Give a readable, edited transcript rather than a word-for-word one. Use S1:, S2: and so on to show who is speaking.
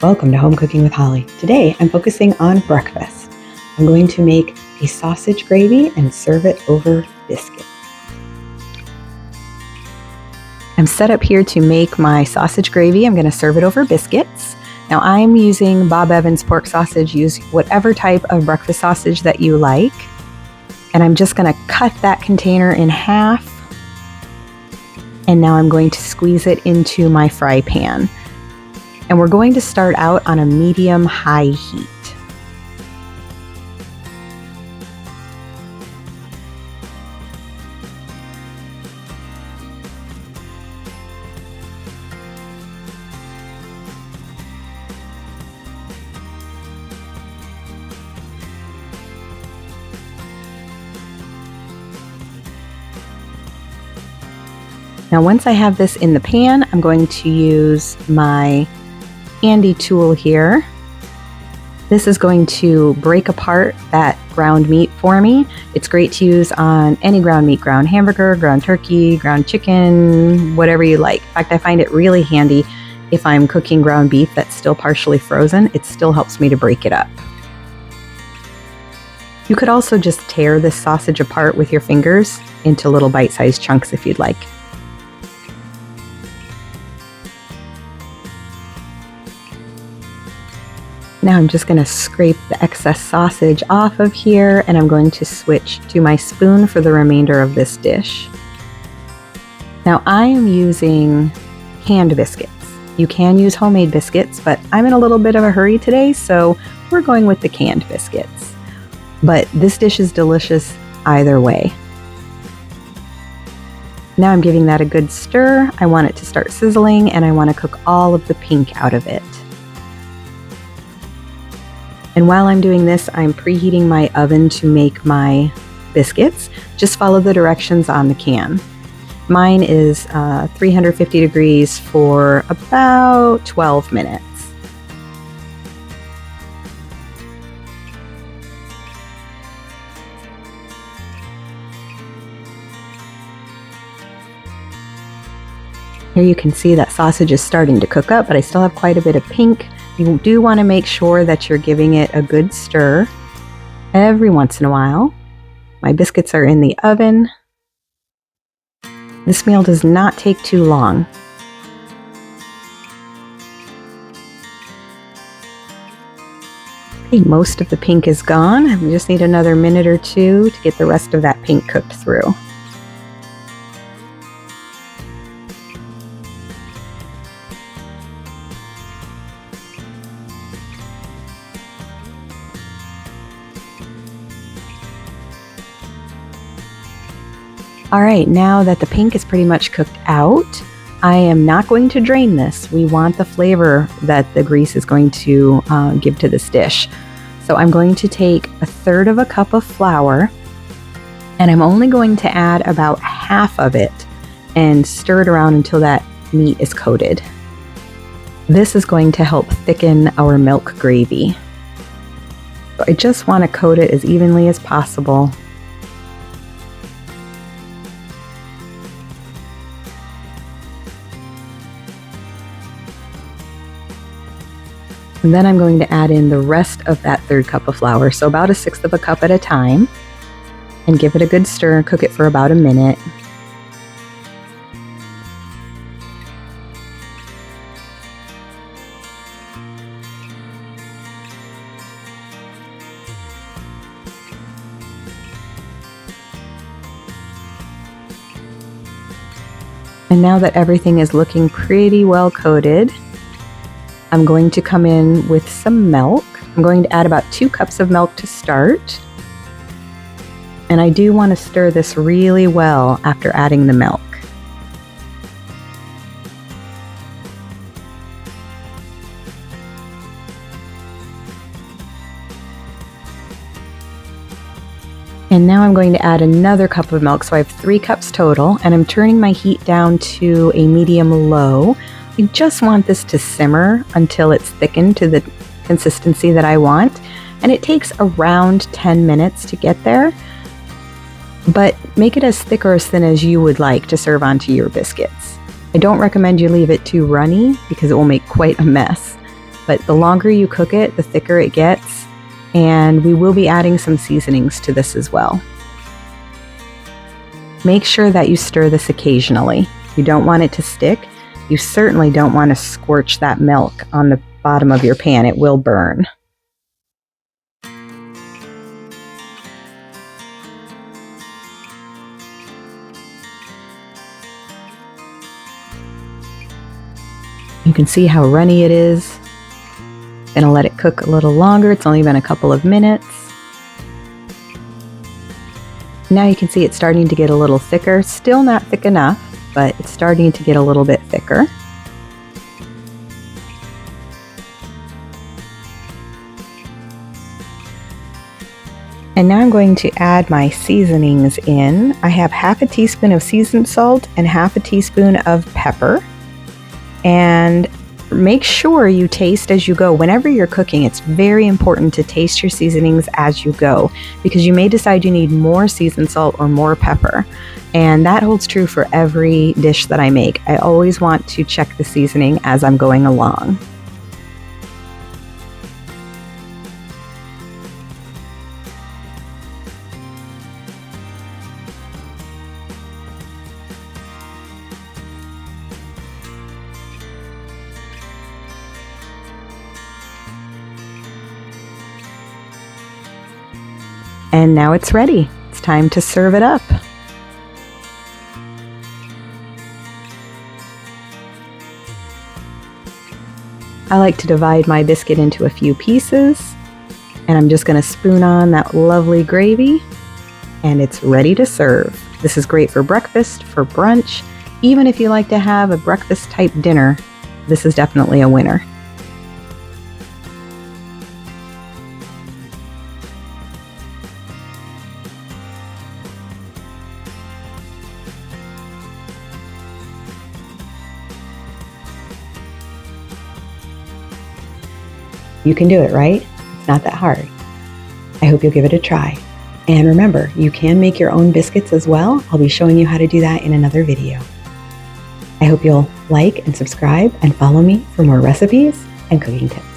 S1: Welcome to Home Cooking with Holly. Today I'm focusing on breakfast. I'm going to make a sausage gravy and serve it over biscuits. I'm set up here to make my sausage gravy. I'm going to serve it over biscuits. Now I'm using Bob Evans pork sausage. Use whatever type of breakfast sausage that you like. And I'm just going to cut that container in half. And now I'm going to squeeze it into my fry pan. And we're going to start out on a medium-high heat. Now once I have this in the pan, I'm going to use my handy tool here. This is going to break apart that ground meat for me. It's great to use on any ground meat, ground hamburger, ground turkey, ground chicken, whatever you like. In fact, I find it really handy if I'm cooking ground beef that's still partially frozen. It still helps me to break it up. You could also just tear this sausage apart with your fingers into little bite-sized chunks if you'd like. Now I'm just going to scrape the excess sausage off of here, and I'm going to switch to my spoon for the remainder of this dish. Now I am using canned biscuits. You can use homemade biscuits, but I'm in a little bit of a hurry today, so we're going with the canned biscuits. But this dish is delicious either way. Now I'm giving that a good stir. I want it to start sizzling, and I want to cook all of the pink out of it. And while I'm doing this, I'm preheating my oven to make my biscuits. Just follow the directions on the can. Mine is 350 degrees for about 12 minutes. Here you can see that sausage is starting to cook up, but I still have quite a bit of pink. You do want to make sure that you're giving it a good stir every once in a while. My biscuits are in the oven. This meal does not take too long. Okay, most of the pink is gone. We just need another minute or two to get the rest of that pink cooked through. All right, now that the pink is pretty much cooked out, I am not going to drain this. We want the flavor that the grease is going to give to this dish. So I'm going to take 1/3 cup of flour, and I'm only going to add about half of it and stir it around until that meat is coated. This is going to help thicken our milk gravy. So I just want to coat it as evenly as possible. And then I'm going to add in the rest of that 1/3 cup of flour, so about 1/6 cup at a time, and give it a good stir and cook it for about a minute. And now that everything is looking pretty well coated, I'm going to come in with some milk. I'm going to add about 2 cups of milk to start. And I do want to stir this really well after adding the milk. And now I'm going to add another cup of milk, so I have 3 cups total, and I'm turning my heat down to a medium-low. I just want this to simmer until it's thickened to the consistency that I want, and it takes around 10 minutes to get there. but make it as thick or as thin as you would like to serve onto your biscuits. I don't recommend you leave it too runny because it will make quite a mess. but the longer you cook it, the thicker it gets. And we will be adding some seasonings to this as well. Make sure that you stir this occasionally. You don't want it to stick. You certainly don't want to scorch that milk on the bottom of your pan. It will burn. You can see how runny it is. Gonna let it cook a little longer. It's only been a couple of minutes. Now you can see it's starting to get a little thicker. Still not thick enough, but it's starting to get a little bit thicker. And now I'm going to add my seasonings in. I have half a teaspoon of seasoned salt and half a teaspoon of pepper. And make sure you taste as you go. Whenever you're cooking, it's very important to taste your seasonings as you go, because you may decide you need more seasoned salt or more pepper. And that holds true for every dish that I make. I always want to check the seasoning as I'm going along. And now it's ready. It's time to serve it up. I like to divide my biscuit into a few pieces, and I'm just going to spoon on that lovely gravy, and it's ready to serve. This is great for breakfast, for brunch. Even if you like to have a breakfast type dinner, this is definitely a winner. You can do it, right? It's not that hard. I hope you'll give it a try. And remember, you can make your own biscuits as well. I'll be showing you how to do that in another video. I hope you'll like and subscribe and follow me for more recipes and cooking tips.